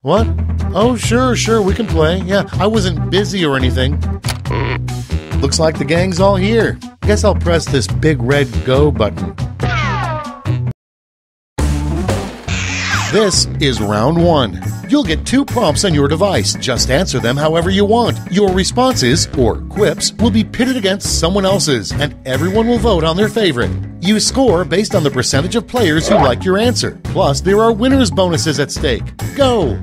What? Oh, sure, we can play. Yeah, I wasn't busy or anything. Looks like the gang's all here. Guess I'll press this big red go button. This is round 1. You'll get 2 prompts on your device. Just answer them however you want. Your responses, or quips, will be pitted against someone else's, and everyone will vote on their favorite. You score based on the percentage of players who like your answer. Plus, there are winners' bonuses at stake. Go!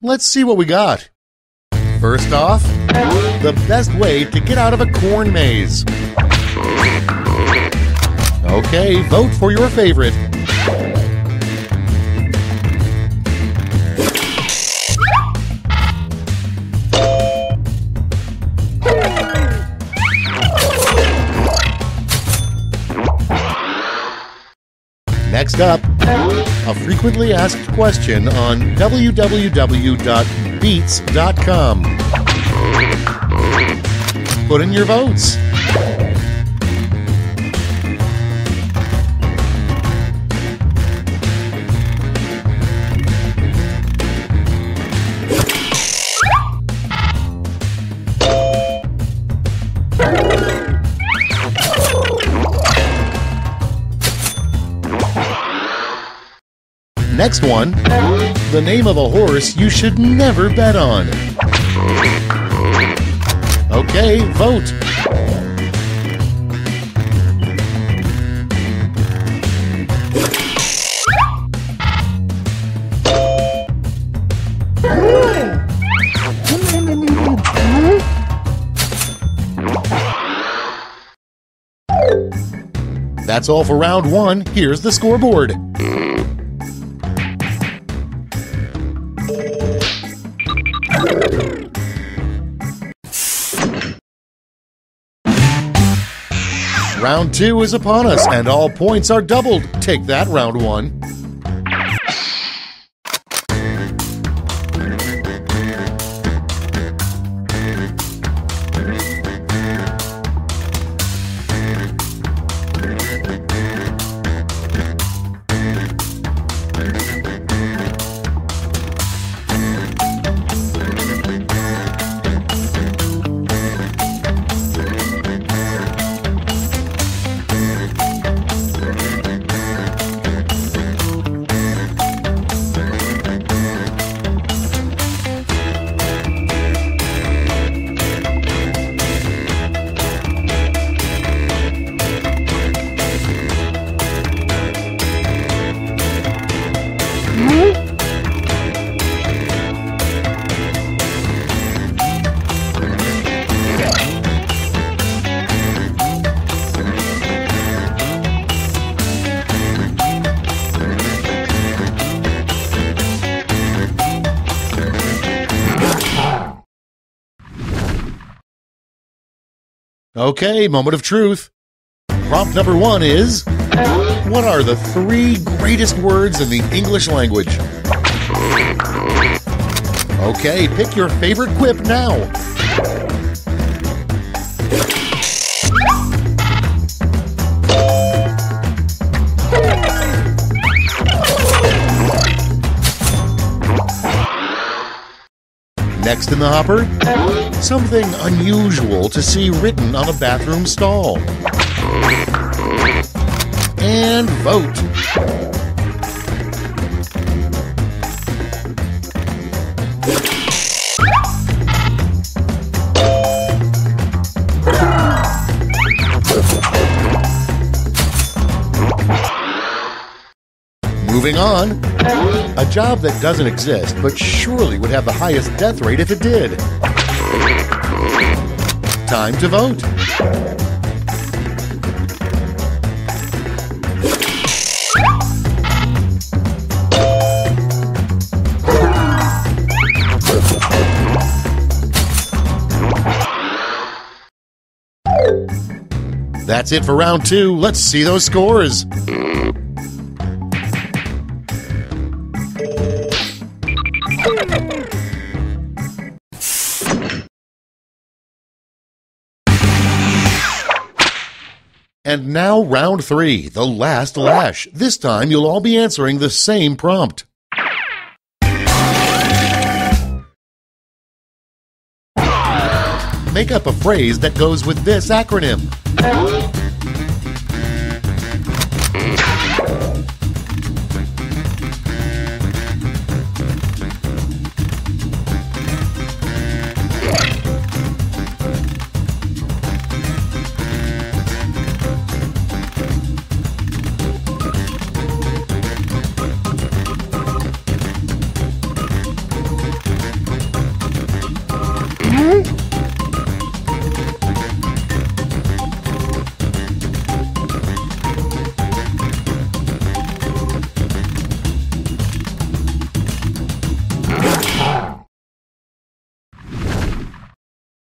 Let's see what we got. First off, the best way to get out of a corn maze. Okay, vote for your favorite. Next up, a frequently asked question on www.beats.com. Put in your votes. Next one, the name of a horse you should never bet on. Okay, vote. That's all for round 1. Here's the scoreboard. Round 2 is upon us, and all points are doubled. Take that, round 1. Okay, moment of truth. Prompt number 1 is, what are the 3 greatest words in the English language? Okay, pick your favorite quip now. Next in the hopper, something unusual to see written on a bathroom stall. And vote. Moving on, a job that doesn't exist but surely would have the highest death rate if it did. Time to vote. That's it for round 2. Let's see those scores. And now round 3, the last lash. This time you'll all be answering the same prompt. Make up a phrase that goes with this acronym.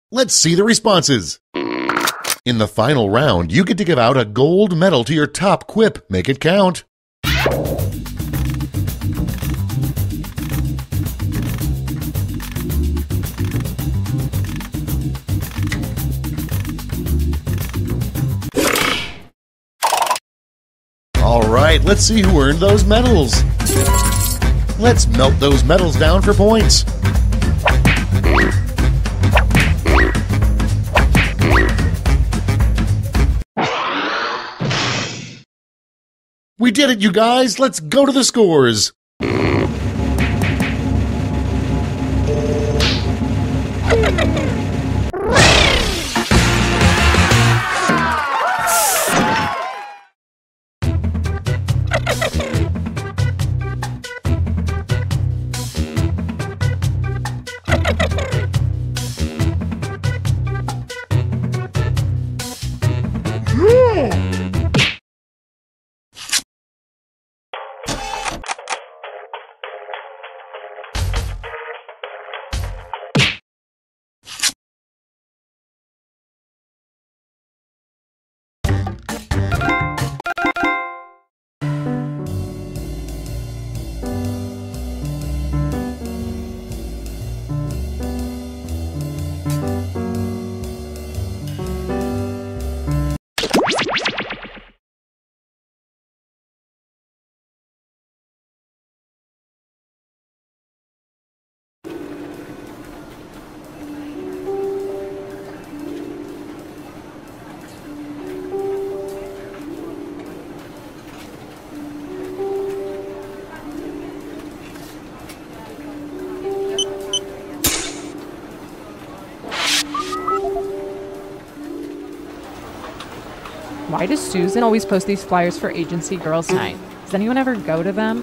Let's see the responses. In the final round, you get to give out a gold medal to your top quip. Make it count. All right, let's see who earned those medals. Let's melt those medals down for points. We did it, you guys! Let's go to the scores! Why does Susan always post these flyers for agency girls' night? Does anyone ever go to them?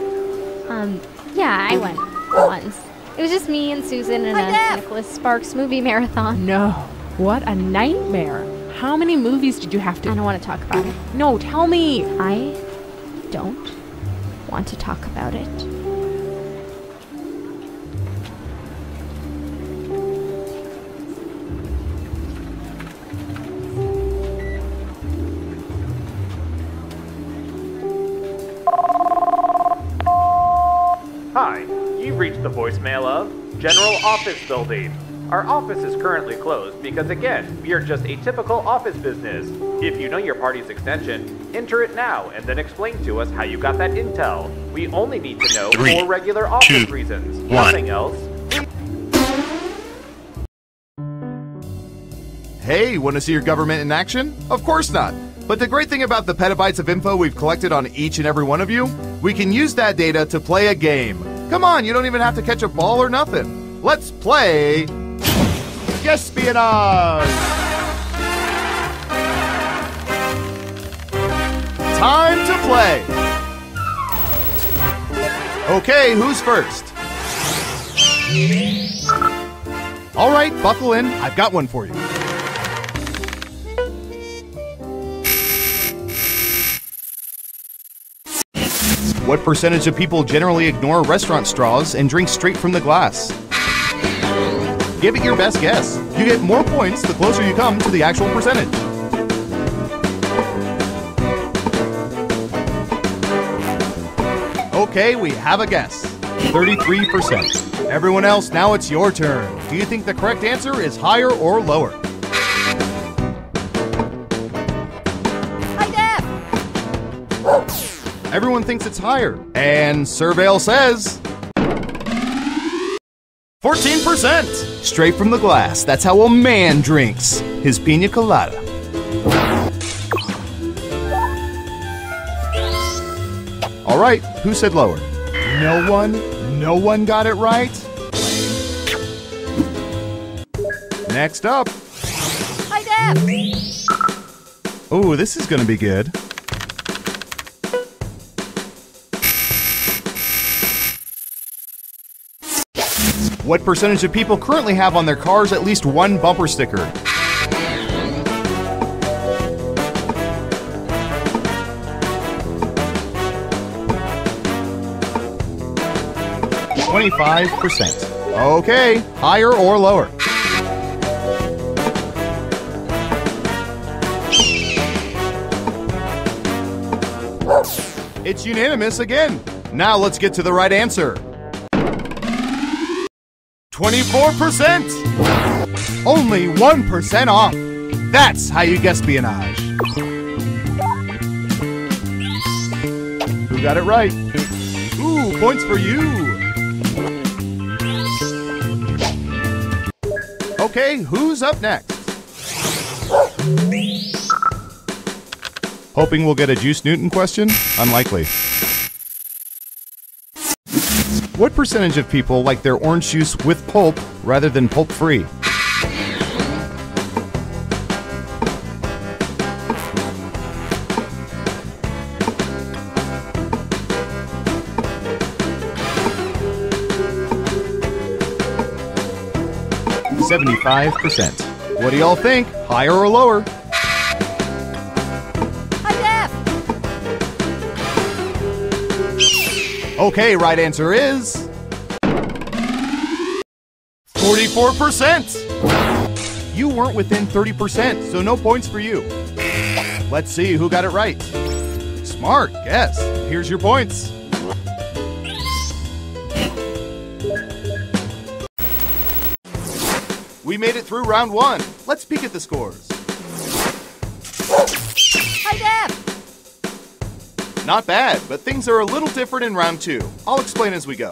Yeah, I went once. It was just me and Susan and a Nicholas Sparks movie marathon. No. What a nightmare. How many movies did you have to... I don't want to talk about it. No, tell me. I don't want to talk about it. Hi, you've reached the voicemail of General Office Building. Our office is currently closed because, again, we are just a typical office business. If you know your party's extension, enter it now and then explain to us how you got that intel. We only need to know 4 regular office reasons. Nothing else. Hey, want to see your government in action? Of course not. But the great thing about the petabytes of info we've collected on each and every one of you, we can use that data to play a game. Come on, you don't even have to catch a ball or nothing. Let's play Espionage! Time to play! Okay, who's first? All right, buckle in. I've got one for you. What percentage of people generally ignore restaurant straws and drink straight from the glass? Give it your best guess. You get more points the closer you come to the actual percentage. Okay, we have a guess. 33%. Everyone else, now it's your turn. Do you think the correct answer is higher or lower? Everyone thinks it's higher. And Surveil says 14%. Straight from the glass. That's how a man drinks his pina colada. All right, who said lower? No one? No one got it right? Next up. Hi, Deb. Oh, this is gonna be good. What percentage of people currently have on their cars at least one bumper sticker? %. Okay, higher or lower? It's unanimous again. Now let's get to the right answer. 24%! Only 1% off. That's how you espionage. Who got it right? Ooh, points for you. Okay, who's up next? Hoping we'll get a Juice Newton question? Unlikely. What percentage of people like their orange juice with pulp rather than pulp-free? %. What do y'all think? Higher or lower? Okay, right answer is 44%. You weren't within 30%, so no points for you. Let's see who got it right. Smart guess. Here's your points. We made it through round 1. Let's peek at the scores. Hi, Deb. Not bad, but things are a little different in round 2. I'll explain as we go.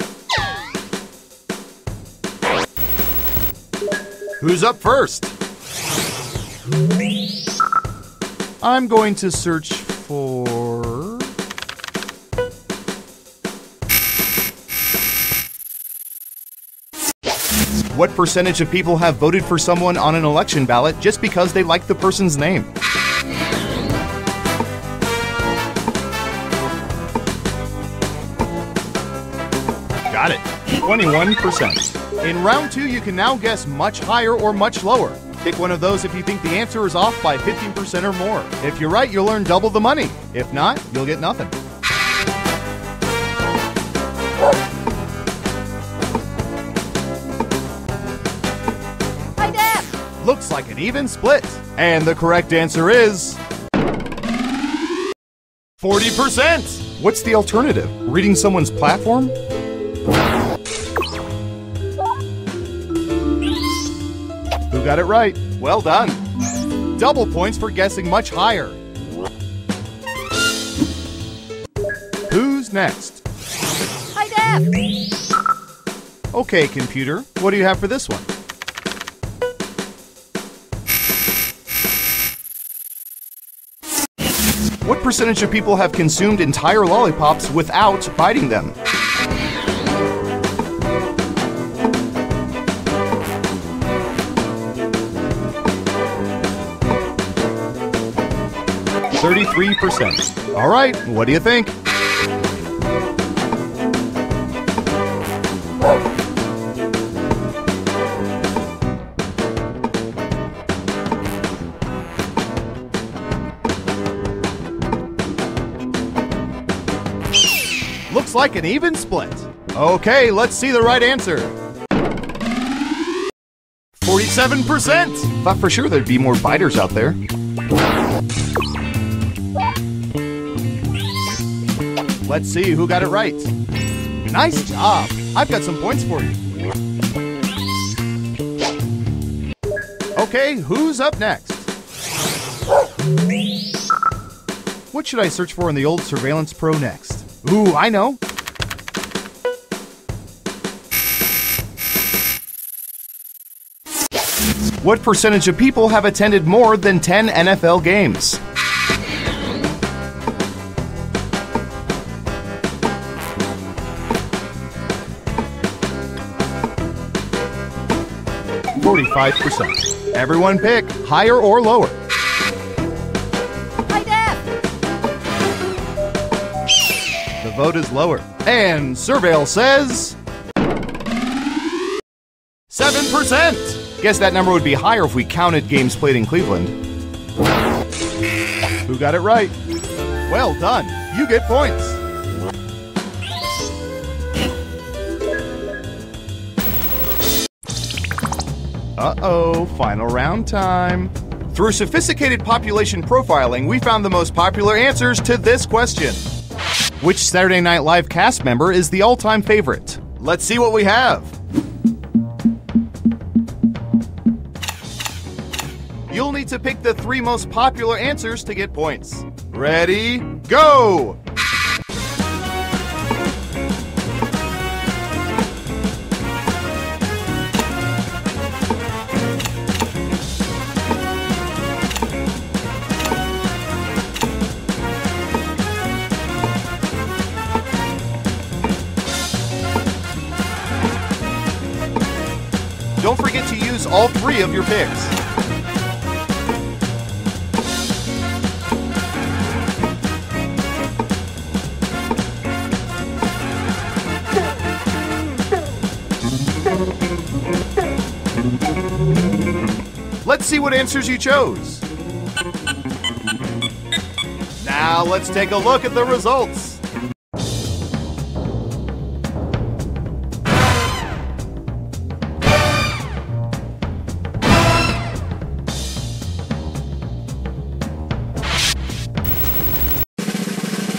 Who's up first? I'm going to search for... What percentage of people have voted for someone on an election ballot just because they like the person's name? Got it. 21%. In round 2, you can now guess much higher or much lower. Pick one of those if you think the answer is off by 15% or more. If you're right, you'll earn double the money. If not, you'll get nothing. Hi, Dad. Looks like an even split. And the correct answer is 40%. What's the alternative? Reading someone's platform? Who got it right? Well done. Double points for guessing much higher. Who's next? Hi, Dad. Okay, computer. What do you have for this one? What percentage of people have consumed entire lollipops without biting them? %. All right, what do you think? Looks like an even split. Okay, let's see the right answer. 47%! Thought for sure there'd be more biters out there. Let's see who got it right. Nice job! I've got some points for you. Okay, who's up next? What should I search for in the old Surveillance Pro next? Ooh, I know. What percentage of people have attended more than 10 NFL games? %. Everyone pick higher or lower. Hi, Dad. The vote is lower. And Surveil says 7%. Guess that number would be higher if we counted games played in Cleveland. Who got it right? Well done. You get points. Uh-oh, final round time. Through sophisticated population profiling, we found the most popular answers to this question. Which Saturday Night Live cast member is the all-time favorite? Let's see what we have. You'll need to pick the 3 most popular answers to get points. Ready, go! Don't forget to use all 3 of your picks. Let's see what answers you chose. Now let's take a look at the results.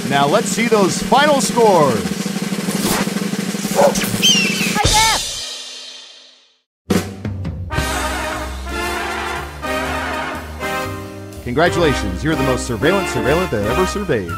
Now let's see those final scores. Hi, Dad. Congratulations, you're the most surveillance surveillant that ever surveyed.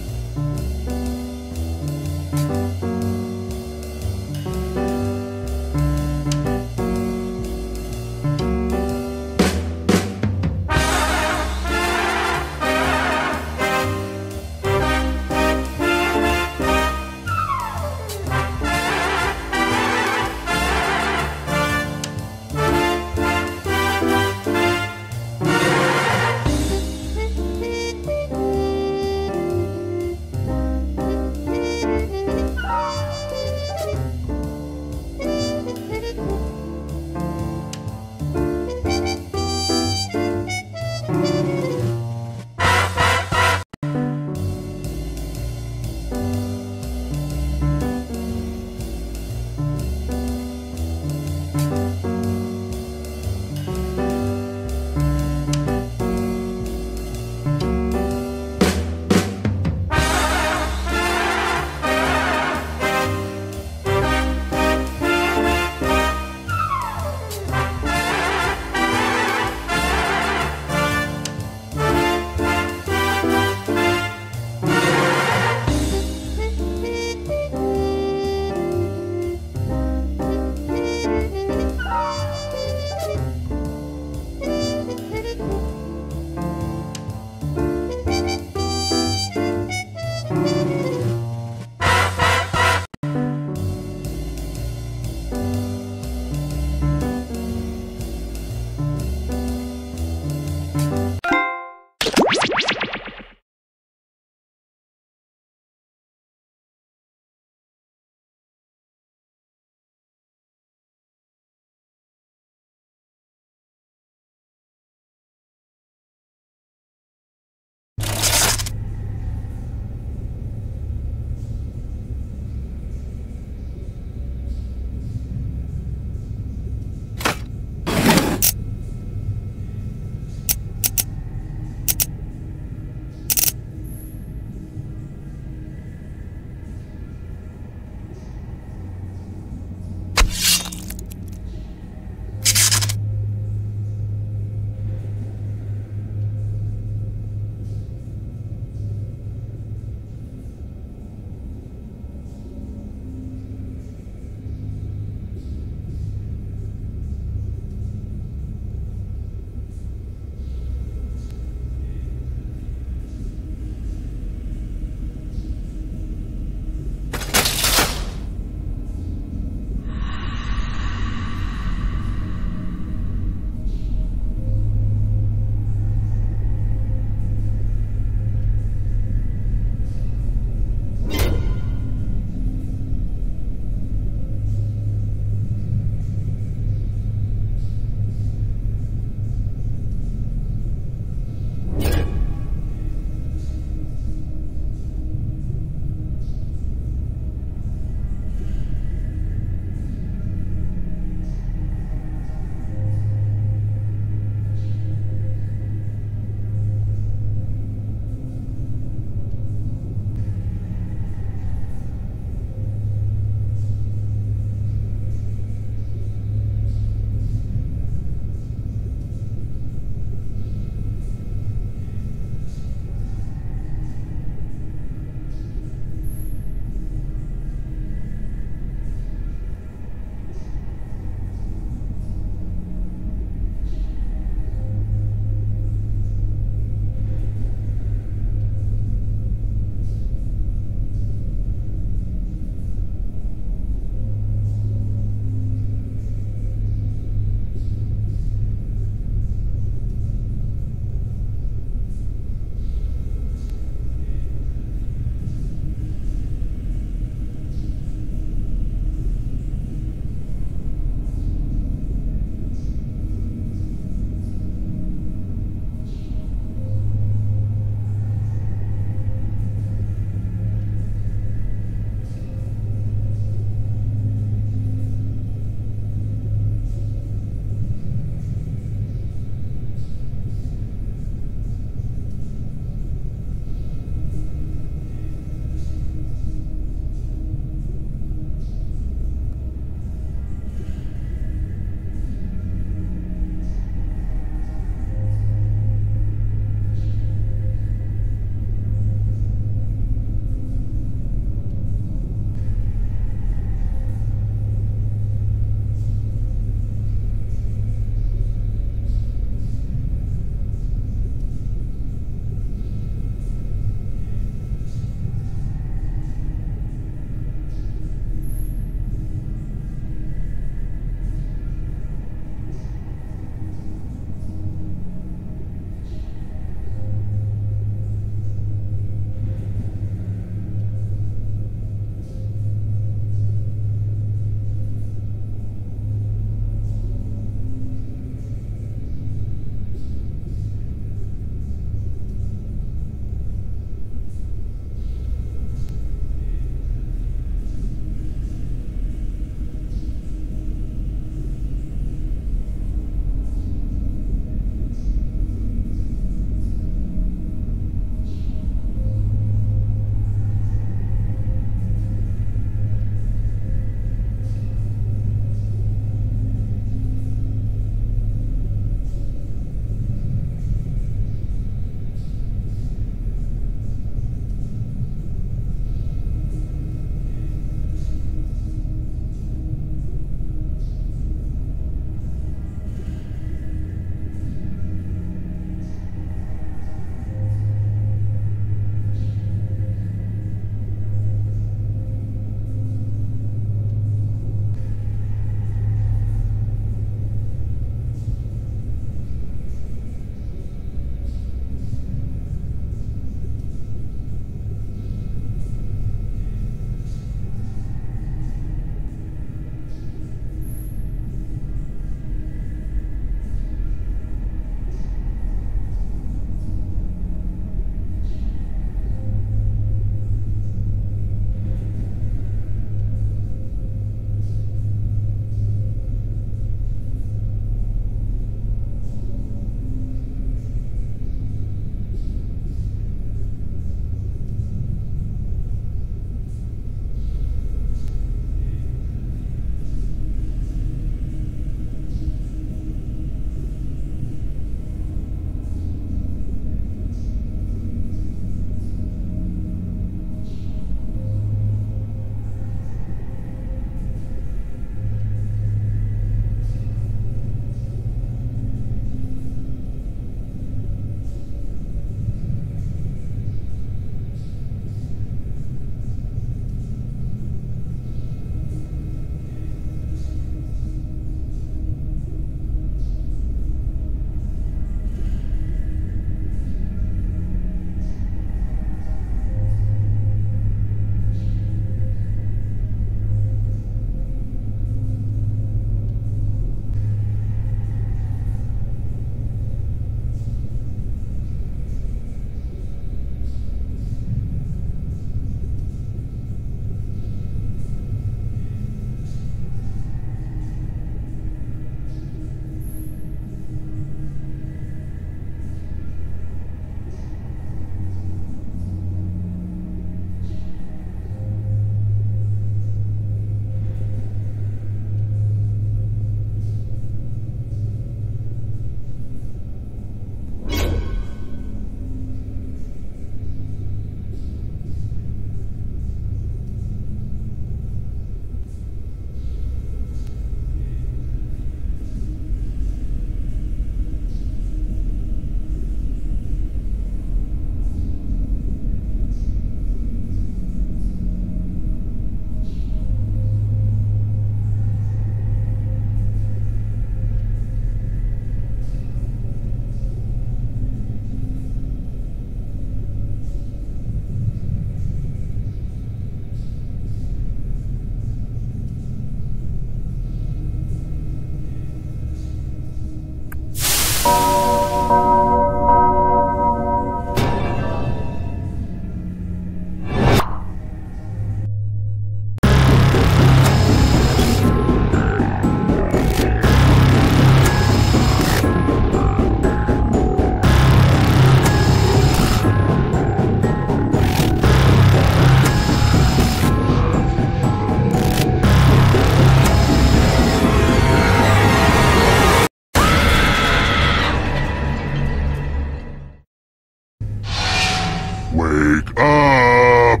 Wake up!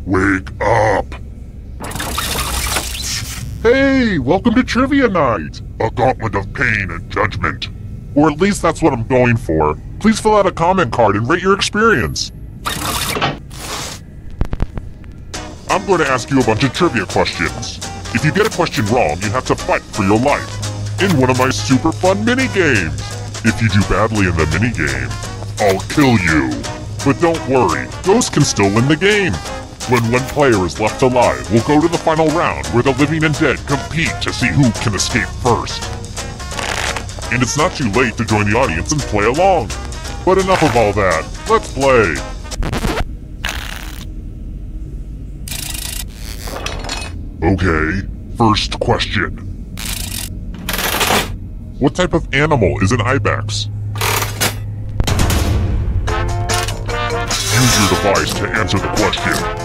Wake up! Hey, welcome to Trivia Night! A gauntlet of pain and judgment. Or at least that's what I'm going for. Please fill out a comment card and rate your experience. I'm going to ask you a bunch of trivia questions. If you get a question wrong, you have to fight for your life in one of my super fun mini-games. If you do badly in the mini-game, I'll kill you. But don't worry, ghosts can still win the game. When one player is left alive, we'll go to the final round where the living and dead compete to see who can escape first. And it's not too late to join the audience and play along. But enough of all that, let's play. Okay, first question. What type of animal is an ibex? Use your device to answer the question.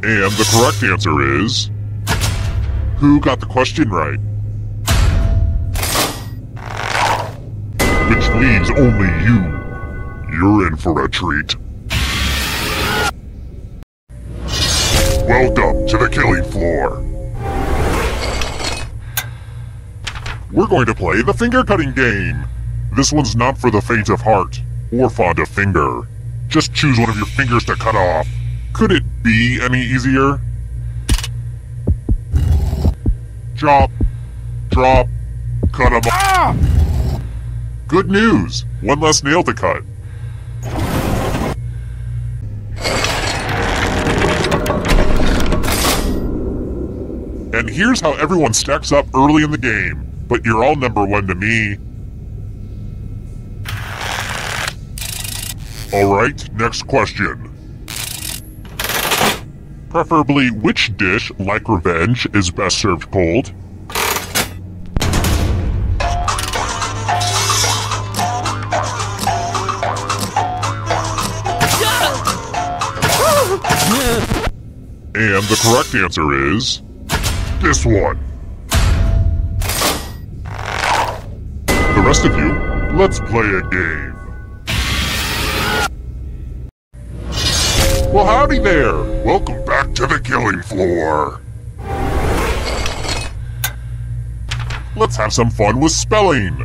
And the correct answer is... Who got the question right? Which leaves only you. You're in for a treat. Welcome to the killing floor. We're going to play the finger cutting game. This one's not for the faint of heart or fond of finger. Just choose one of your fingers to cut off. Could it be any easier? Chop, drop, cut 'em off. Ah! Good news! One less nail to cut. And here's how everyone stacks up early in the game, but you're all number one to me. Alright, next question. Preferably, which dish, like revenge, is best served cold? And the correct answer is... this one. The rest of you, let's play a game. Well, howdy there! Welcome back to the killing floor. Let's have some fun with spelling.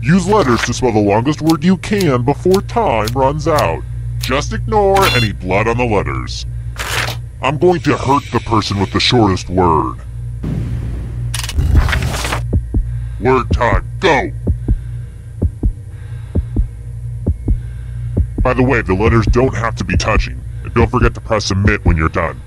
Use letters to spell the longest word you can before time runs out. Just ignore any blood on the letters. I'm going to hurt the person with the shortest word. Word time, go! By the way, the letters don't have to be touching. And don't forget to press submit when you're done.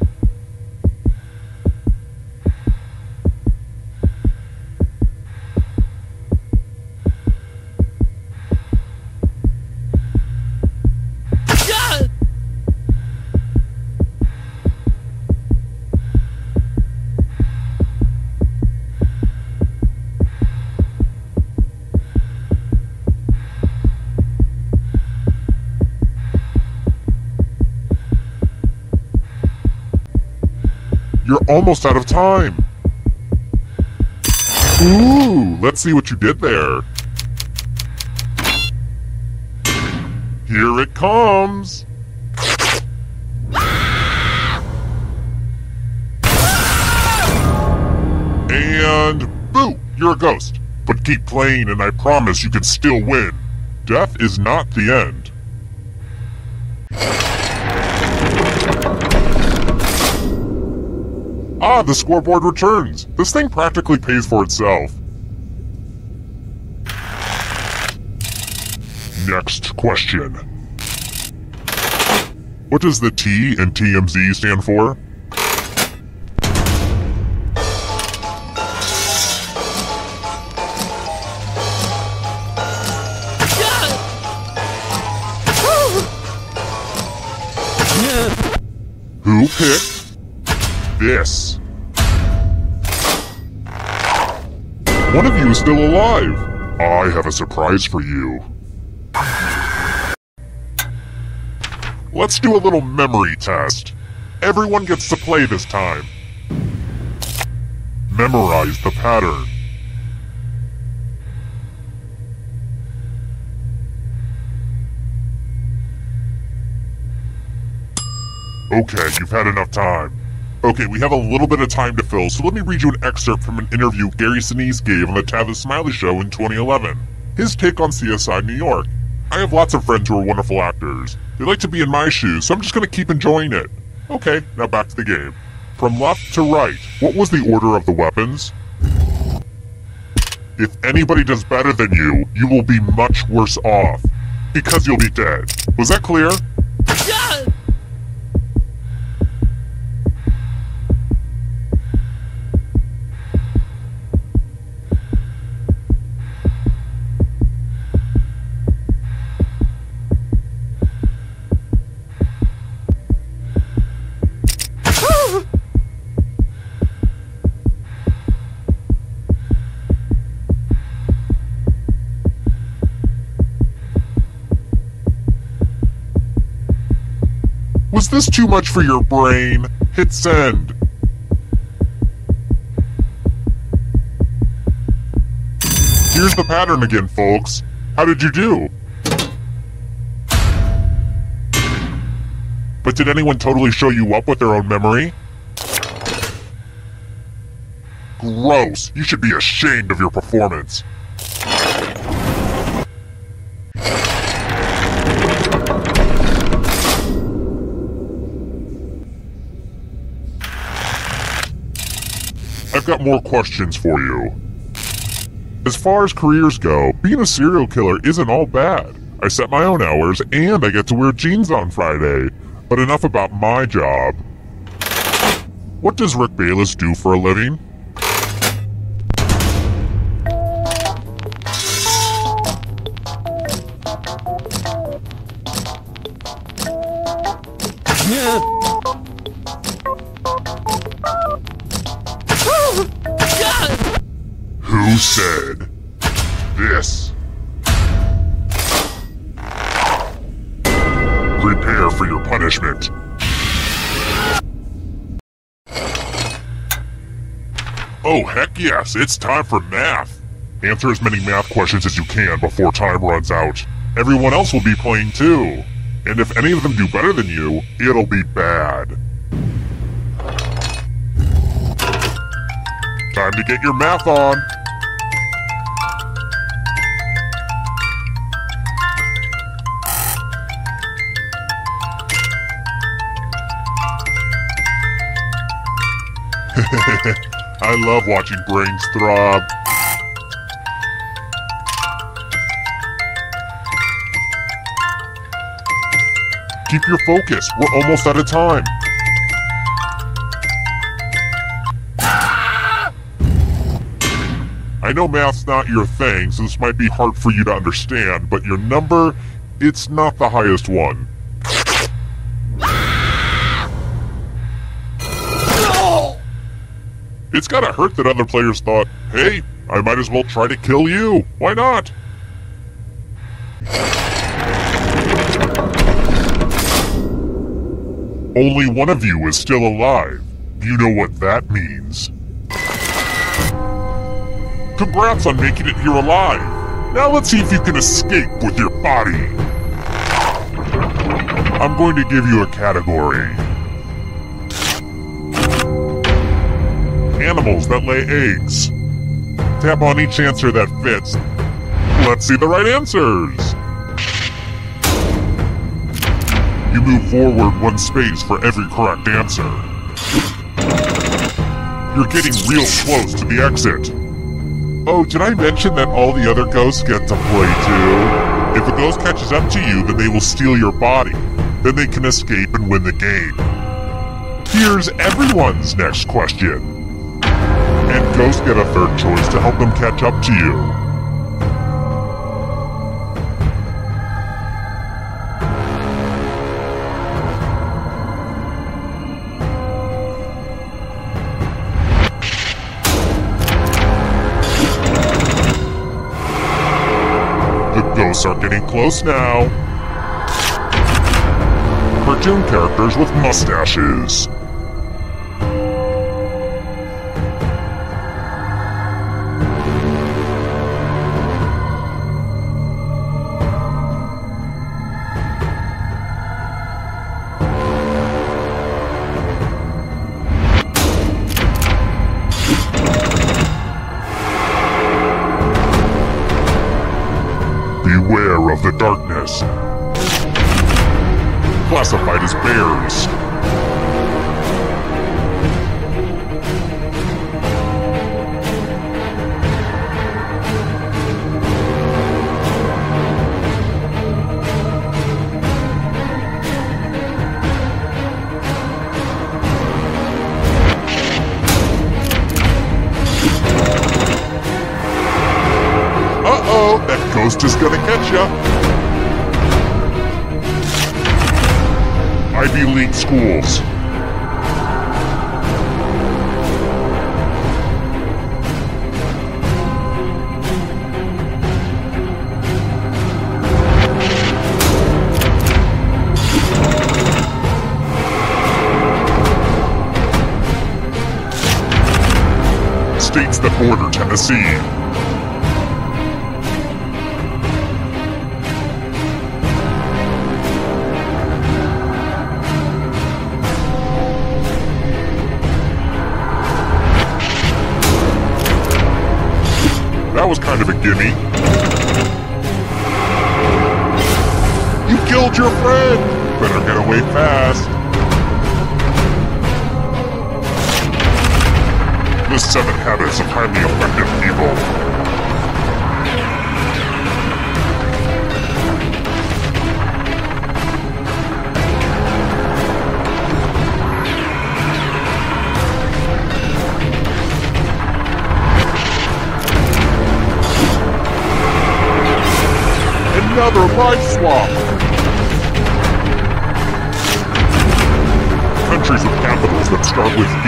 You're almost out of time. Ooh, let's see what you did there. Here it comes. And boo, you're a ghost. But keep playing and I promise you can still win. Death is not the end. Ah, the scoreboard returns. This thing practically pays for itself. Next question. What does the T in TMZ stand for? Who picked this? One of you is still alive. I have a surprise for you. Let's do a little memory test. Everyone gets to play this time. Memorize the pattern. Okay, you've had enough time. Okay, we have a little bit of time to fill, so let me read you an excerpt from an interview Gary Sinise gave on the Tavis Smiley Show in 2011. His take on CSI New York. I have lots of friends who are wonderful actors. They like to be in my shoes, so I'm just going to keep enjoying it. Okay, now back to the game. From left to right, what was the order of the weapons? If anybody does better than you, you will be much worse off. Because you'll be dead. Was that clear? Was this too much for your brain? Hit send. Here's the pattern again, folks. How did you do? But did anyone totally show you up with their own memory? Gross. You should be ashamed of your performance. I've got more questions for you. As far as careers go, being a serial killer isn't all bad. I set my own hours, and I get to wear jeans on Friday. But enough about my job. What does Rick Bayless do for a living? Who said this? Prepare for your punishment. Oh, heck yes, it's time for math. Answer as many math questions as you can before time runs out. Everyone else will be playing too. And if any of them do better than you, it'll be bad. Time to get your math on. I love watching brains throb. Keep your focus. We're almost out of time. I know math's not your thing, so this might be hard for you to understand, but your number, it's not the highest one. It's gotta hurt that other players thought, hey, I might as well try to kill you. Why not? Only one of you is still alive. You know what that means. Congrats on making it here alive. Now let's see if you can escape with your body. I'm going to give you a category. Animals that lay eggs. Tap on each answer that fits. Let's see the right answers. You move forward 1 space for every correct answer. You're getting real close to the exit. Oh, did I mention that all the other ghosts get to play too? If a ghost catches up to you, then they will steal your body. Then they can escape and win the game. Here's everyone's next question. And ghosts get a third choice to help them catch up to you. Ghosts are getting close now. Cartoon characters with mustaches. Beware of the darkness. Classified as bears. Uh-oh, that ghost is gonna catch ya. Ivy League schools. States that border Tennessee. That was kind of a gimme. You killed your friend! Better get away fast. The 7 Habits of Highly Effective People. Another life swap! Countries with capitals that start with B.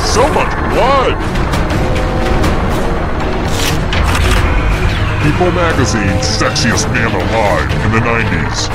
So much blood! People Magazine's Sexiest Man Alive in the 90s.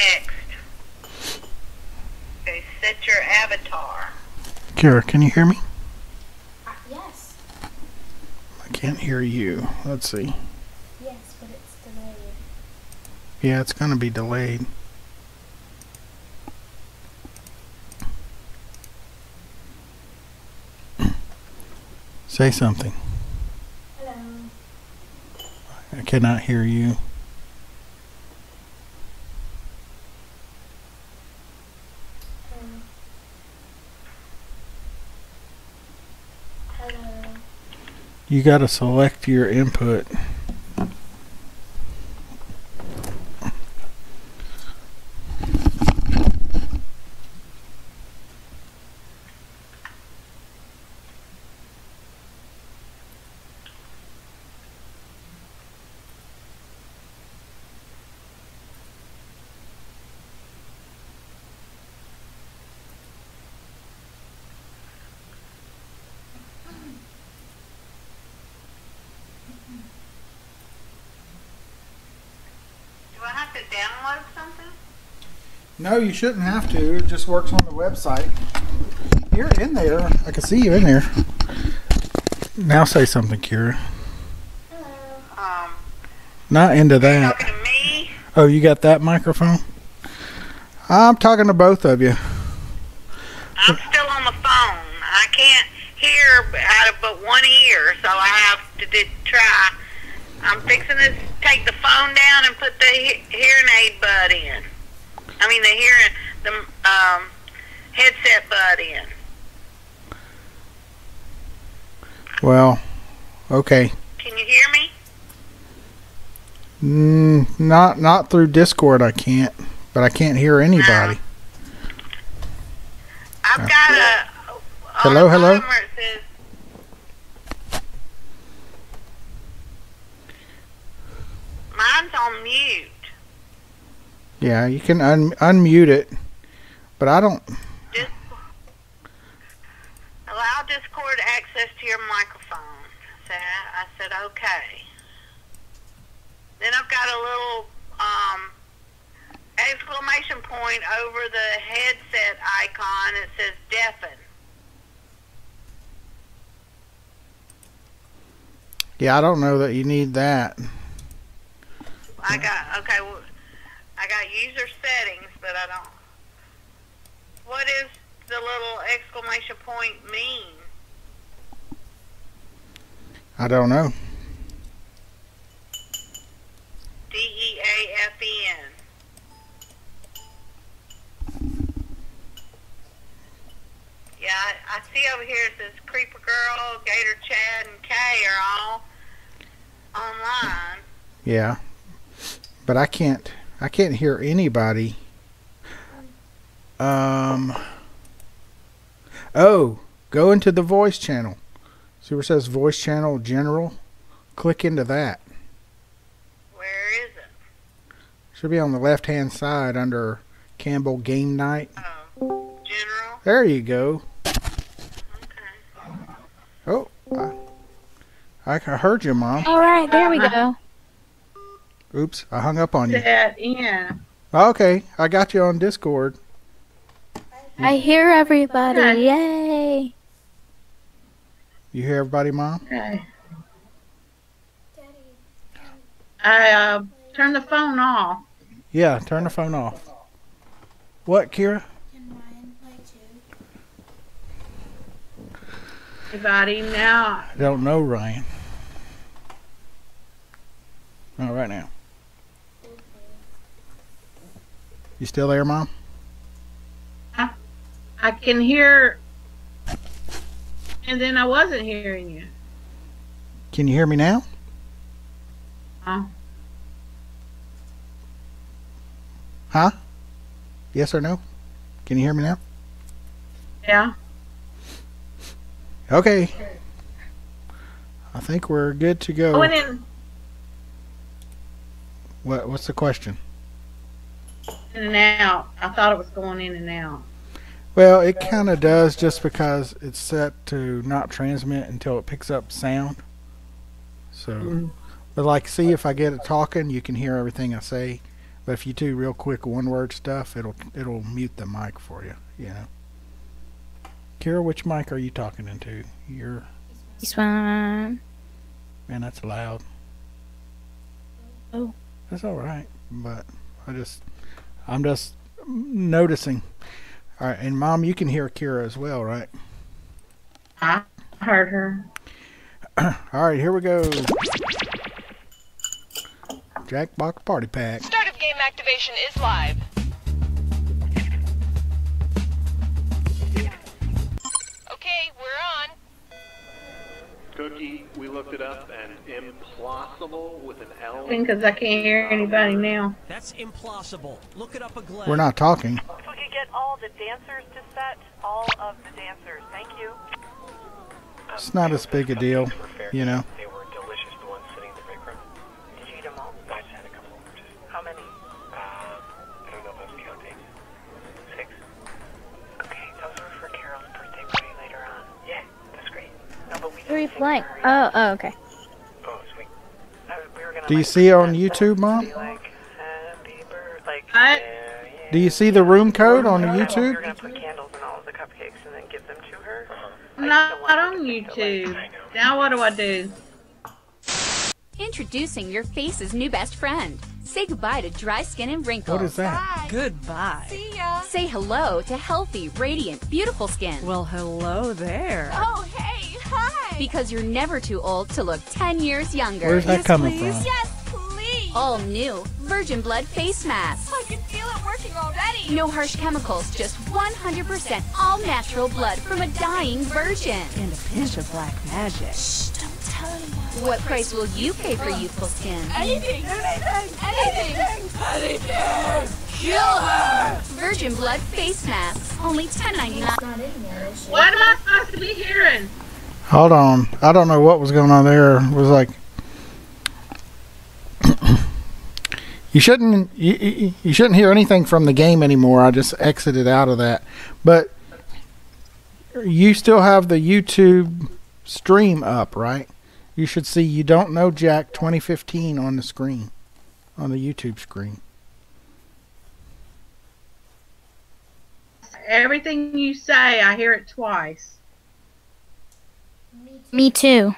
text. Okay, set your avatar. Kara, can you hear me? Yes. I can't hear you. Let's see. Yes, but it's delayed. Yeah, it's going to be delayed. Say something. Hello. I cannot hear you. Hello. You got to select your input. Do I have to download something? No, you shouldn't have to. It just works on the website. You're in there. I can see you in there. Now say something, Kira. Hello. Not into Are you that. talking to me? Oh, you got that microphone? I'm talking to both of you. I'm still on the phone. I can't hear out of but one ear, so I have to try. I'm fixing to take the phone down and put the hearing aid bud in. I mean the headset bud in. Well, okay. Can you hear me? Not through Discord. I can't, but I can't hear anybody. I've got a Hello, hello? where it says mine's on mute. Yeah, you can unmute it, but I don't. Allow Discord access to your microphone. I said okay. Then I've got a little exclamation point over the headset icon. It says deafen. Yeah, I don't know that you need that. I got user settings, but I don't. What is the little exclamation point mean? I don't know. DEAFEN. Yeah, I see over here it says Creeper Girl, Gator Chad, and Kay are all online. Yeah, but I can't hear anybody. Oh, go into the voice channel. See where it says voice channel general? Click into that. Where is it? Should be on the left hand side under Campbell Game Night. Oh, general. There you go. Okay. Oh, I heard you, Mom. All right, there we go. Oops, I hung up on you. That in. Okay, I got you on Discord. I hear everybody. Yay. You hear everybody, Mom? Okay. I turned the phone off. Yeah, turn the phone off. What, Kira? Can Ryan play too? Everybody now. I don't know, Ryan. Not right now. You still there, Mom? I can hear, and then I wasn't hearing you. Can you hear me now? Huh? Yes or no? Can you hear me now? Yeah. Okay. I think we're good to go. I went in What's the question? and out. I thought it was going in and out. Well, it kind of does just because it's set to not transmit until it picks up sound. So, but like, see if I get it talking, you can hear everything I say. But if you do real quick one-word stuff, it'll mute the mic for you. You know. Kira, which mic are you talking into? This one. Man, that's loud. Oh. That's all right, but I'm just noticing. All right, and Mom, you can hear Kira as well, right? I heard her. All right, here we go. Jackbox Party Pack. Start of game activation is live. Okay, we're on. Cookie, we looked it up, and implausible with an L. Because I can't hear anybody now. That's implausible. Look it up a glance. We're not talking. If we could get all the dancers to set, all of the dancers. Thank you. It's not as big a deal, you know. They were delicious, the ones sitting in the break room. Did you eat them all? I just had a couple. How many? I don't know if I was counting. 6. Okay, those were for Carol's birthday party later on. Yeah, that's great. No, but we Who are you didn't playing? think Oh, okay. Oh, sweet. we were gonna, Do you like, see it on present YouTube, them, Mom? be like, happy birthday, like, What? Do you see the room code on the We were YouTube? gonna put candles in all of the cupcakes and then give them to her. I'm not on YouTube. Now what do I do? Introducing your face's new best friend. Say goodbye to dry skin and wrinkles. What is that? Goodbye. See ya. Say hello to healthy, radiant, beautiful skin. Well, hello there. Oh, hey, hi. Because you're never too old to look 10 years younger. Where's that coming from? Yes, please. All new Virgin Blood Face Mask. I can feel it working already. No harsh chemicals, just 100% all natural blood from a dying virgin. And a pinch of black magic. Shh, don't tell anyone. What price will you pay for youthful skin? Anything. Kill her. Virgin Blood Face Mask. Only $10.99. What am I supposed to be hearing? Hold on. I don't know what was going on there. It was like you shouldn't hear anything from the game anymore. I just exited out of that. But you still have the YouTube stream up, right? You should see You Don't Know Jack 2015 on the screen, on the YouTube screen. Everything you say, I hear it twice. Me too.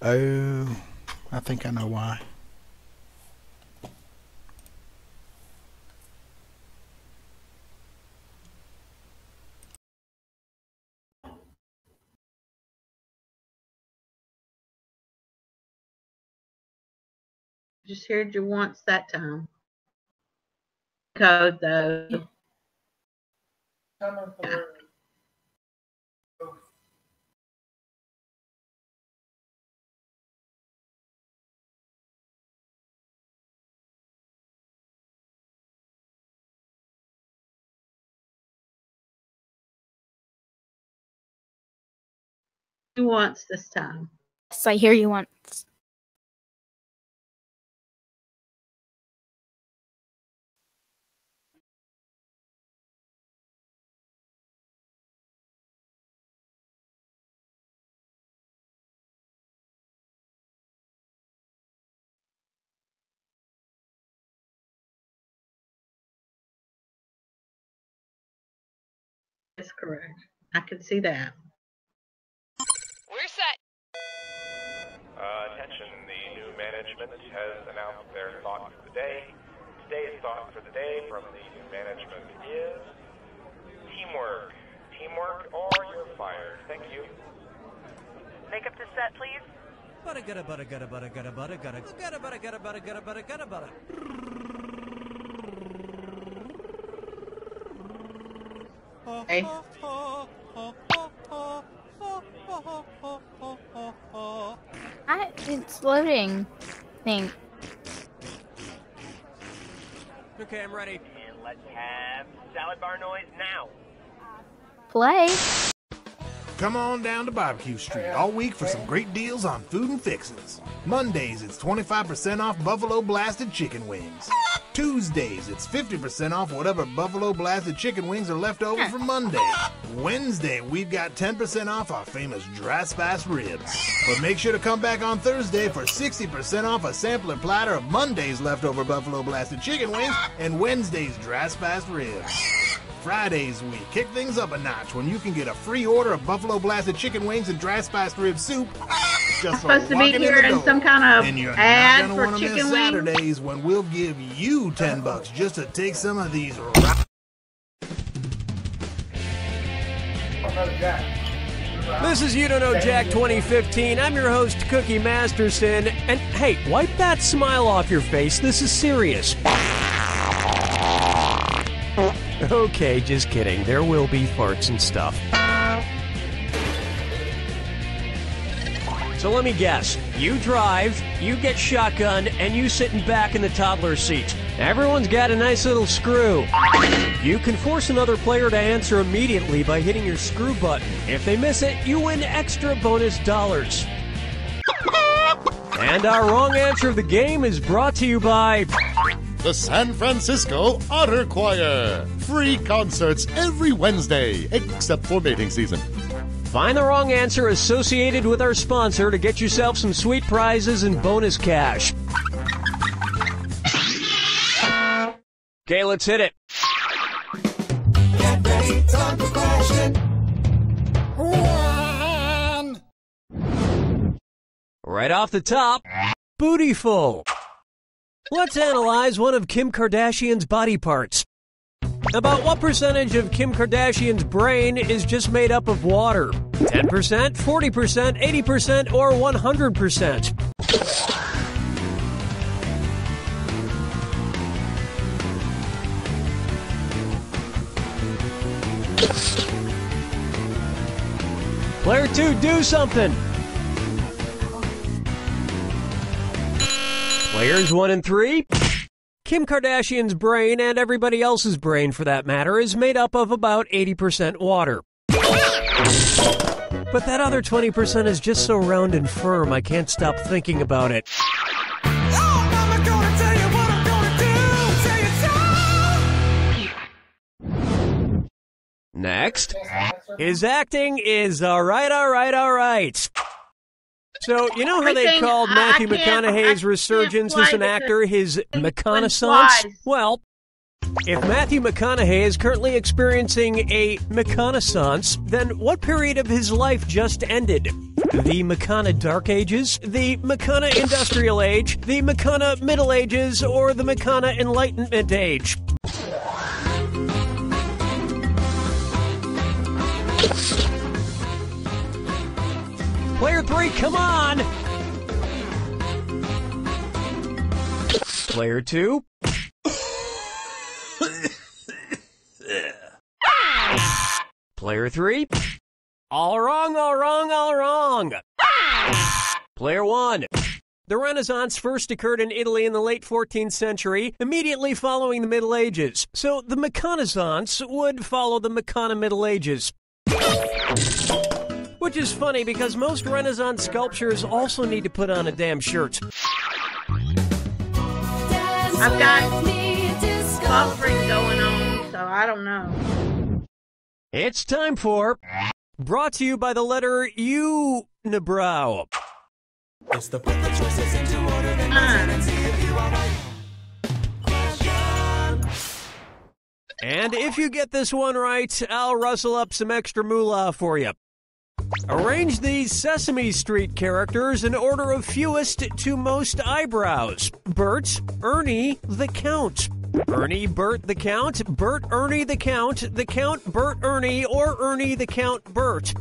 Oh, I think I know why. Just heard you once that time. Code though. Once this time. Yes, I hear you once. That's correct. I can see that. We're set. Attention, the new management has announced their thought for the day. Today's thought for the day from the new management is teamwork. Teamwork or you're fired. Thank you. Make up the set, please. Butter gutta butter gutta butter gutta butter gutta gutta butter gutta butter gutta butter gutta butter. Okay. It's loading. Thing. Okay, I'm ready. And let's have salad bar noise now. Play. come on down to Barbecue Street all week for some great deals on food and fixins'. Mondays, it's 25% off Buffalo Blasted Chicken Wings. Tuesdays, it's 50% off whatever Buffalo Blasted Chicken Wings are left over from Monday. Wednesday, we've got 10% off our famous Dry Spice Ribs. But make sure to come back on Thursday for 60% off a sampler platter of Monday's leftover Buffalo Blasted Chicken Wings and Wednesday's Dry Spice Ribs. Fridays, we kick things up a notch when you can get a free order of Buffalo Blasted Chicken Wings and Dry Spiced Rib Soup. Just supposed to be here in some kind of and you're ad not gonna for wanna chicken miss wings. Saturdays when we'll give you $10 just to take some of these. This is You Don't Know Jack 2015. I'm your host, Cookie Masterson. And hey, wipe that smile off your face. This is serious. Okay, just kidding. There will be farts and stuff. So let me guess. You drive, you get shotgunned, and you sitting back in the toddler seat. Everyone's got a nice little screw. You can force another player to answer immediately by hitting your screw button. If they miss it, you win extra bonus dollars. And our wrong answer of the game is brought to you by the San Francisco Otter Choir. Free concerts every Wednesday, except for mating season. Find the wrong answer associated with our sponsor to get yourself some sweet prizes and bonus cash. Okay, let's hit it. Get ready, time for question one. Right off the top, bootyful. Let's analyze one of Kim Kardashian's body parts. About what percentage of Kim Kardashian's brain is just made up of water? 10%, 40%, 80%, or 100%? Player 2, do something! Players 1 and 3. Kim Kardashian's brain, and everybody else's brain for that matter, is made up of about 80% water. But that other 20% is just so round and firm, I can't stop thinking about it. Next, his acting is alright. So, you know how they called Matthew McConaughey's resurgence as an actor his McConaissance? Well, if Matthew McConaughey is currently experiencing a McConaissance, then what period of his life just ended? The McCona Dark Ages, the McCona Industrial Age, the McCona Middle Ages, or the McCona Enlightenment Age? Player 3, come on! Player 2. Player 3. All wrong. Player 1. The Renaissance first occurred in Italy in the late 14th century, immediately following the Middle Ages. So the McConaissance would follow the McCona Middle Ages. Which is funny because most Renaissance sculptures also need to put on a damn shirt. I've got buffering going on, so I don't know. It's time for brought to you by the letter U, Nabrow. It's the put the choices into order, then listen and see if you are right. And if you get this one right, I'll rustle up some extra moolah for you. Arrange these Sesame Street characters in order of fewest to most eyebrows. Bert, Ernie, the Count. Ernie, Bert, the Count. Bert, Ernie, the Count. The Count, Bert, Ernie, or Ernie, the Count, Bert.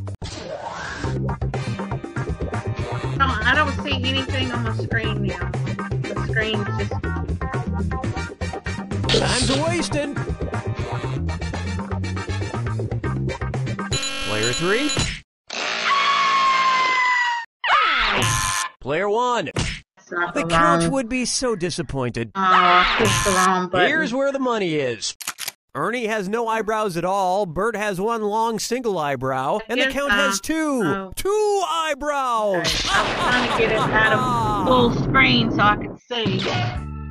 I don't see anything on the screen now. The screen's just... Time's a-wasting. Player 3. Player 1. The Count would be so disappointed. Oh, I pushed the wrong button. Here's where the money is. Ernie has no eyebrows at all. Bert has one long single eyebrow. And the count has two. Two eyebrows. Okay. I was trying to get it out of full screen so I could see.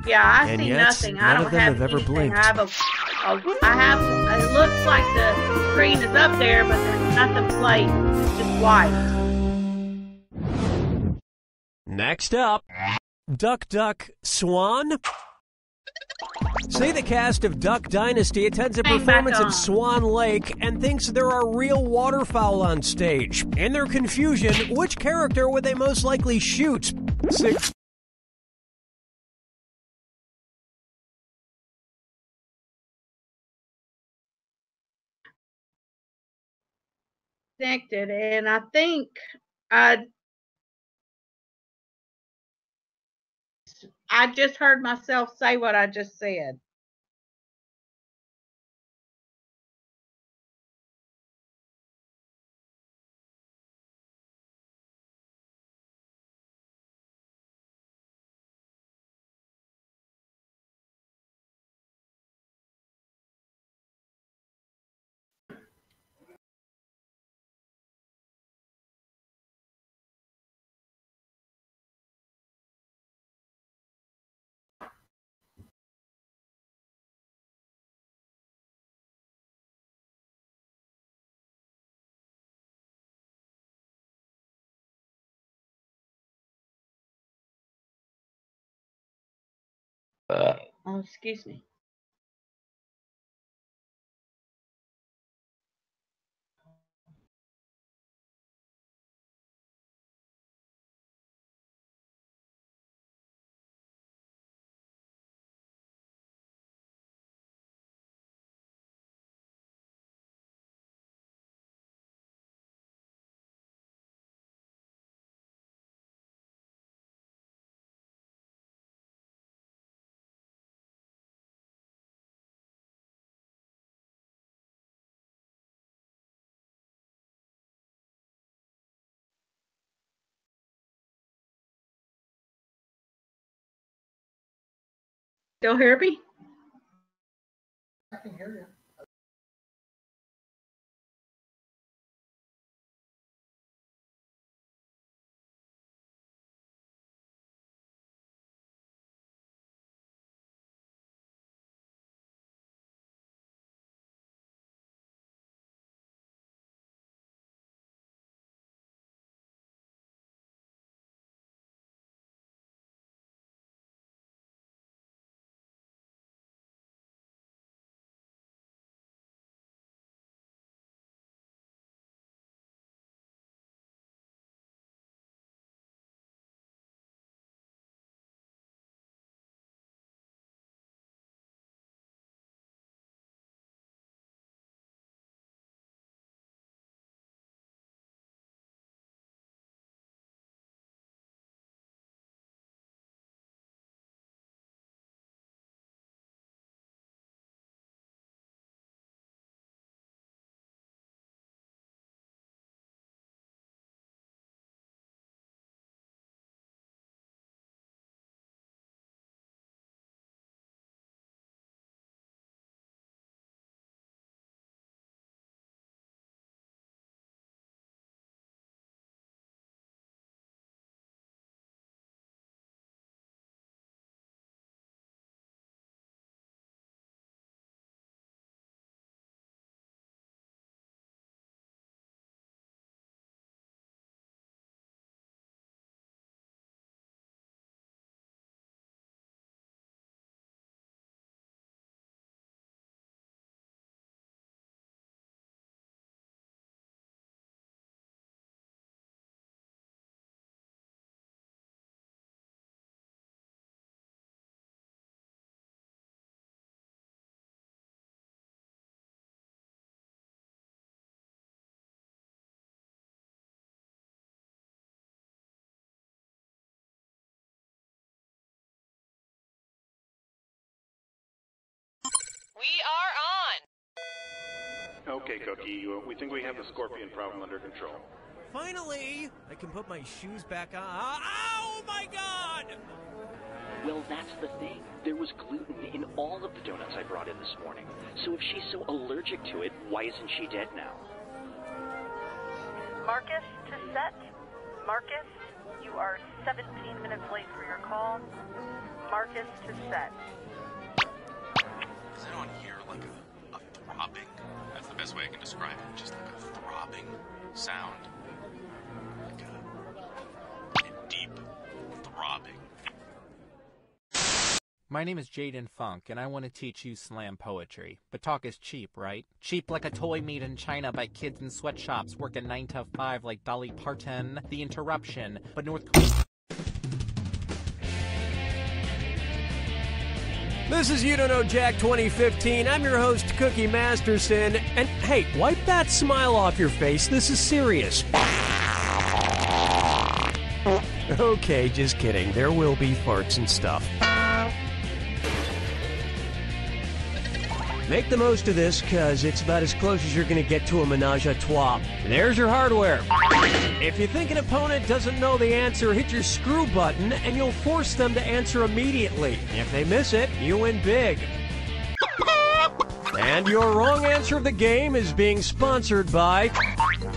Yeah, I see nothing. I don't have anything. I have it looks like the screen is up there, but there's nothing played. It's just white. Next up, Duck, Duck, Swan. Say the cast of Duck Dynasty attends a performance at Swan Lake and thinks there are real waterfowl on stage. In their confusion, which character would they most likely shoot? 6. Connected, and I think I just heard myself say what I just said. Oh, excuse me. Still hear me? I can hear you. We are on! Okay, Cookie, we think we have the scorpion problem under control. Finally, I can put my shoes back on. Oh my God! Well, that's the thing. There was gluten in all of the donuts I brought in this morning. So if she's so allergic to it, why isn't she dead now? Marcus to set. Marcus, you are 17 minutes late for your call. Marcus to set. Does anyone hear like a throbbing? That's the best way I can describe it. Just like a throbbing sound. Like a deep throbbing. My name is Jaden Funk, and I want to teach you slam poetry. But talk is cheap, right? Cheap like a toy made in China by kids in sweatshops working 9 to 5 like Dolly Parton. The Interruption, but North Korea. This is You Don't Know Jack 2015. I'm your host, Cookie Masterson. And hey, wipe that smile off your face. This is serious. Okay, just kidding. There will be farts and stuff. Make the most of this, cause it's about as close as you're gonna get to a menage a trois. There's your hardware. If you think an opponent doesn't know the answer, hit your screw button and you'll force them to answer immediately. If they miss it, you win big. And your wrong answer of the game is being sponsored by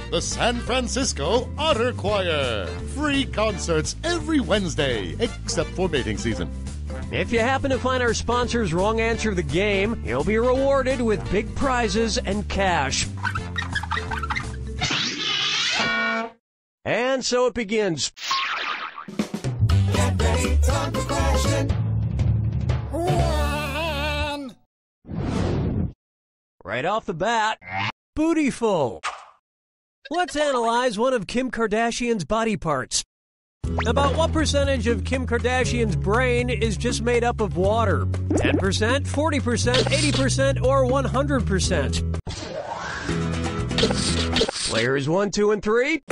the San Francisco Otter Choir. Free concerts every Wednesday, except for mating season. If you happen to find our sponsor's wrong answer of the game, you'll be rewarded with big prizes and cash. And so it begins. Get ready, time for question. 1. Right off the bat, bootyful. Let's analyze one of Kim Kardashian's body parts. About what percentage of Kim Kardashian's brain is just made up of water? 10%, 40%, 80%, or 100%? Players 1, 2, and 3.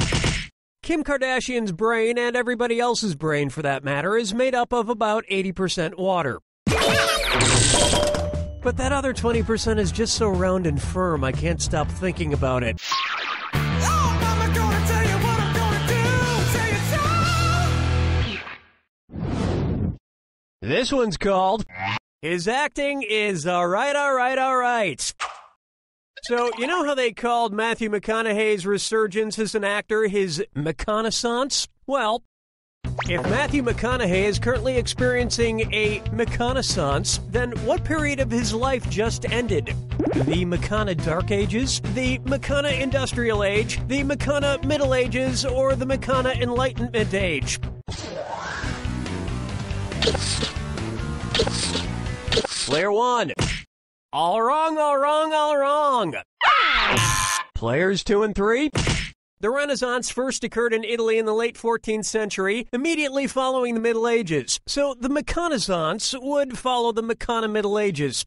Kim Kardashian's brain, and everybody else's brain for that matter, is made up of about 80% water. But that other 20% is just so round and firm, I can't stop thinking about it. This one's called, His Acting is Alright, Alright, Alright. So, you know how they called Matthew McConaughey's resurgence as an actor his McConaissance? Well, if Matthew McConaughey is currently experiencing a McConaissance, then what period of his life just ended? The McCona Dark Ages, the McCona Industrial Age, the McCona Middle Ages, or the McCona Enlightenment Age? Player 1. All wrong, all wrong, all wrong. Players 2 and 3. The Renaissance first occurred in Italy in the late 14th century, immediately following the Middle Ages. So the McConaissance would follow the McCona Middle Ages.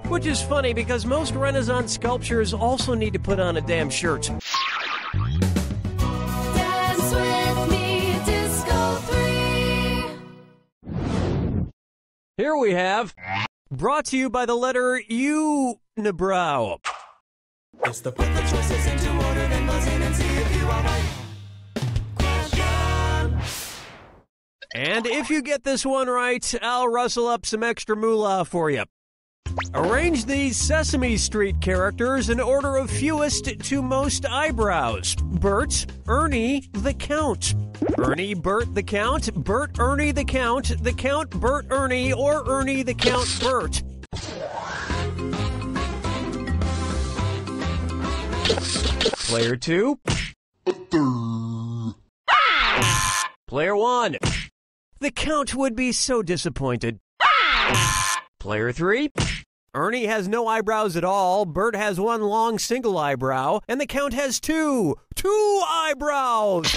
Which is funny because most Renaissance sculptures also need to put on a damn shirt. Dance with me, Disco 3. Here we have, brought to you by the letter U, Unibrow. It's the put the choices into order, then buzz in and see if you are right. Question. And if you get this one right, I'll rustle up some extra moolah for you. Arrange these Sesame Street characters in order of fewest to most eyebrows. Bert, Ernie, the Count. Ernie, Bert, the Count, Bert, Ernie, the Count, Bert, Ernie, or Ernie, the Count, Bert. Player 2. Player 1. The Count would be so disappointed. Player 3. Ernie has no eyebrows at all, Bert has one long single eyebrow, and the Count has two eyebrows!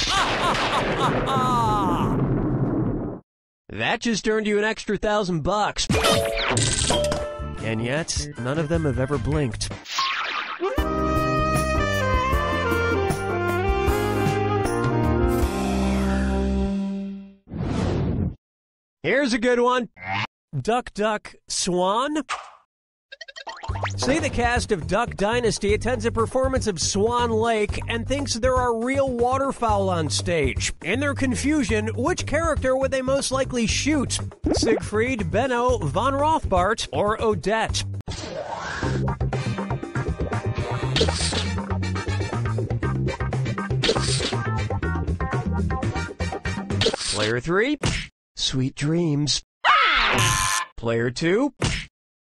That just earned you an extra $1,000. And yet, none of them have ever blinked. Here's a good one. Duck, duck, swan. Say the cast of Duck Dynasty attends a performance of Swan Lake and thinks there are real waterfowl on stage. In their confusion, which character would they most likely shoot? Siegfried, Benno, Von Rothbart, or Odette? Player 3, Sweet Dreams. Player 2,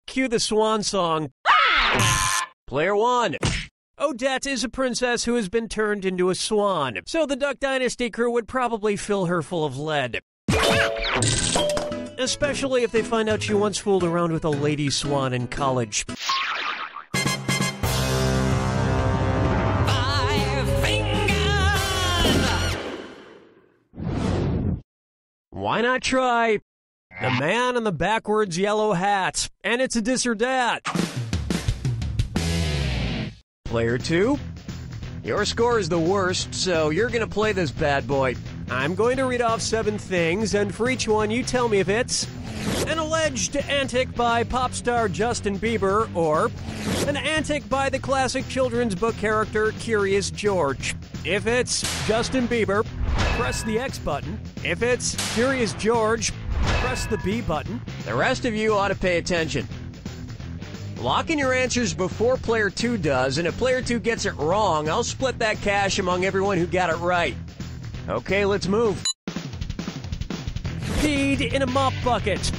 cue the swan song. Player 1, Odette is a princess who has been turned into a swan, so the Duck Dynasty crew would probably fill her full of lead. Especially if they find out she once fooled around with a lady swan in college. Why not try the man in the backwards yellow hat? And it's a dis or dat. Player 2, your score is the worst, so you're going to play this bad boy. I'm going to read off 7 things, and for each one you tell me if it's an alleged antic by pop star Justin Bieber or an antic by the classic children's book character Curious George. If it's Justin Bieber, press the X button. If it's Curious George, press the B button. The rest of you ought to pay attention. Lock in your answers before Player 2 does, and if Player 2 gets it wrong, I'll split that cash among everyone who got it right. Okay, let's move. Peed in a mop bucket.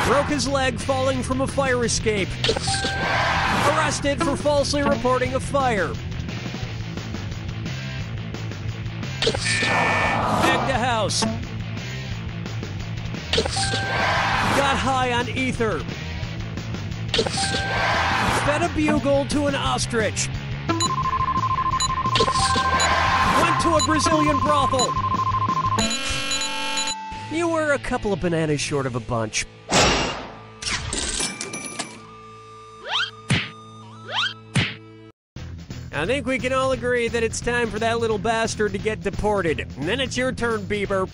Broke his leg falling from a fire escape. Arrested for falsely reporting a fire. Egged a house. Got high on ether. Fed a bugle to an ostrich. Went to a Brazilian brothel. You were a couple of bananas short of a bunch. I think we can all agree that it's time for that little bastard to get deported. And then it's your turn, Bieber.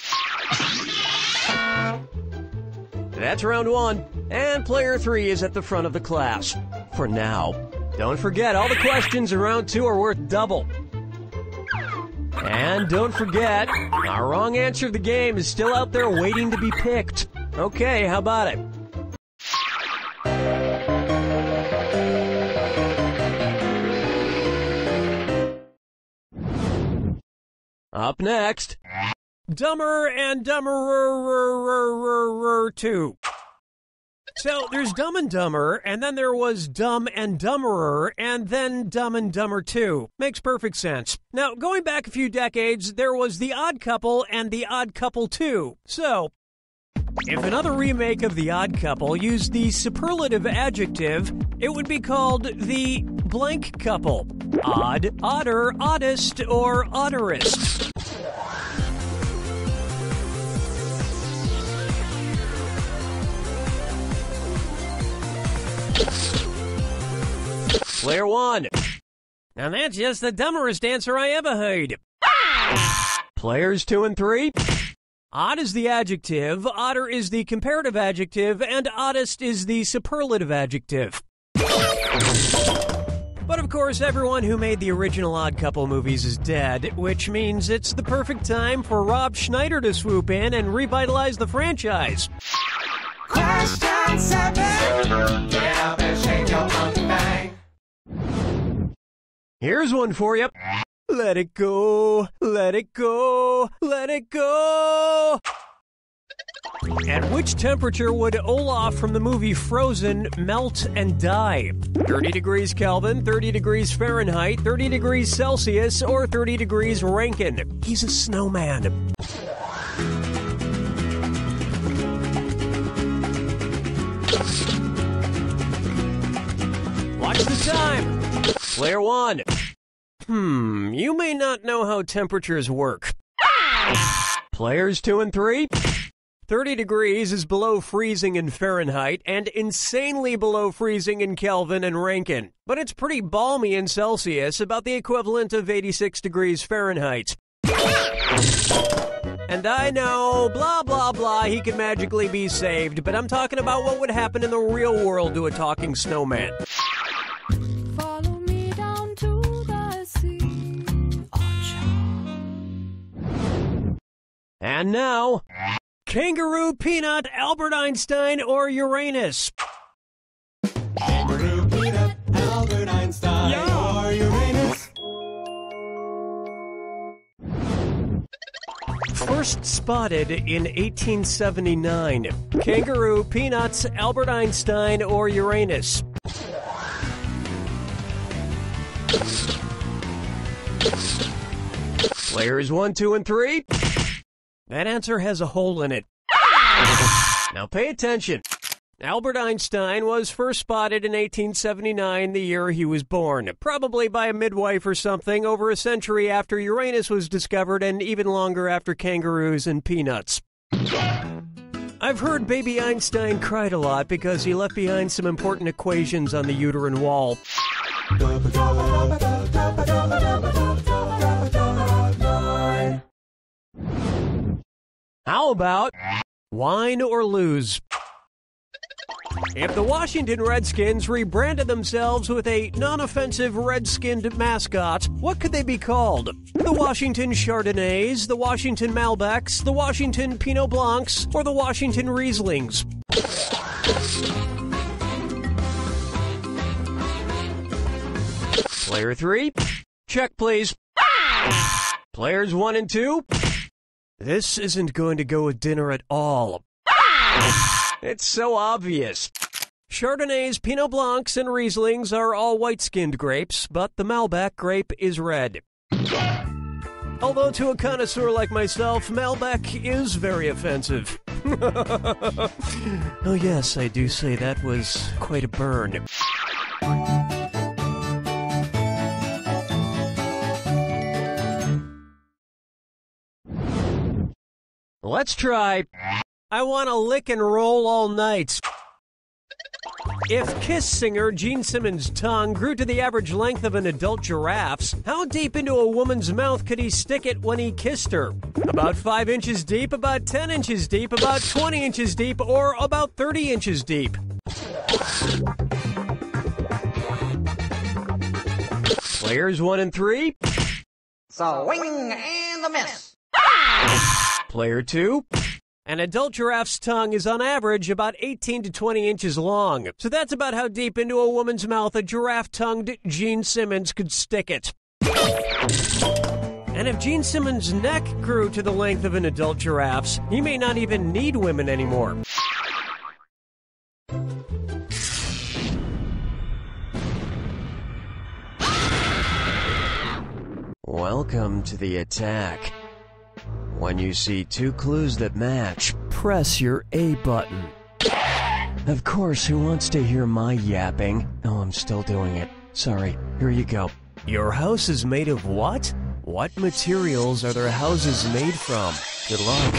That's round 1, and Player 3 is at the front of the class. For now. Don't forget, all the questions in round 2 are worth double. And don't forget, our wrong answer of the game is still out there waiting to be picked. Okay, how about it? Up next, Dumber and Dumberer 2. So there's Dumb and Dumber, and then there was Dumb and Dumberer, and then Dumb and Dumber 2. Makes perfect sense. Now, going back a few decades, there was The Odd Couple and The Odd Couple 2. So, if another remake of The Odd Couple used the superlative adjective, it would be called The Blank Couple. Odd, odder, oddest, or odderest. Player 1. Now that's just the dumberest answer I ever heard. Players 2 and 3. Odd is the adjective, odder is the comparative adjective, and oddest is the superlative adjective. But of course, everyone who made the original Odd Couple movies is dead, which means it's the perfect time for Rob Schneider to swoop in and revitalize the franchise. Question 7. Get up and shake your monkey bang. Here's one for you. Let it go, let it go, let it go. At which temperature would Olaf from the movie Frozen melt and die? 30 degrees Kelvin, 30 degrees Fahrenheit, 30 degrees Celsius, or 30 degrees Rankine? He's a snowman. Watch the time. Player 1. You may not know how temperatures work. Players 2 and 3. 30 degrees is below freezing in Fahrenheit and insanely below freezing in Kelvin and Rankine. But it's pretty balmy in Celsius, about the equivalent of 86 degrees Fahrenheit. And I know, blah, blah, blah, he can magically be saved, but I'm talking about what would happen in the real world to a talking snowman. Follow me down to the sea. And now, kangaroo, peanut, Albert Einstein, or Uranus? Kangaroo, peanut, Albert Einstein, or Uranus. First spotted in 1879. Kangaroo, peanuts, Albert Einstein, or Uranus? Players 1, 2, and 3. That answer has a hole in it. Now pay attention. Albert Einstein was first spotted in 1879, the year he was born, probably by a midwife or something, over a century after Uranus was discovered and even longer after kangaroos and peanuts. I've heard baby Einstein cried a lot because he left behind some important equations on the uterine wall. How about wine or lose? If the Washington Redskins rebranded themselves with a non-offensive red-skinned mascot, what could they be called? The Washington Chardonnays, the Washington Malbecs, the Washington Pinot Blancs, or the Washington Rieslings? Player 3, check please. Players 1 and 2, this isn't going to go with dinner at all. It's so obvious. Chardonnays, Pinot Blancs, and Rieslings are all white-skinned grapes, but the Malbec grape is red. Although to a connoisseur like myself, Malbec is very offensive. Oh yes, I do say that was quite a burn. Let's try I Want to Lick and Roll All Night. If Kiss singer Gene Simmons' tongue grew to the average length of an adult giraffe's, how deep into a woman's mouth could he stick it when he kissed her? About 5 inches deep, about 10 inches deep, about 20 inches deep, or about 30 inches deep? Players 1 and 3. Swing and a miss. Player 2. An adult giraffe's tongue is on average about 18 to 20 inches long. So that's about how deep into a woman's mouth a giraffe-tongued Gene Simmons could stick it. And if Gene Simmons' neck grew to the length of an adult giraffe's, he may not even need women anymore. Welcome to the attack. When you see 2 clues that match, press your A button. Of course, who wants to hear my yapping? Oh, I'm still doing it. Sorry, here you go. Your house is made of what? What materials are their houses made from? Good luck.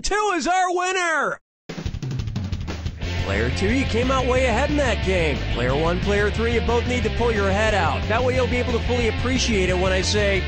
2 is our winner! Player 2, you came out way ahead in that game. Player 1, Player 3, you both need to pull your head out. That way you'll be able to fully appreciate it when I say,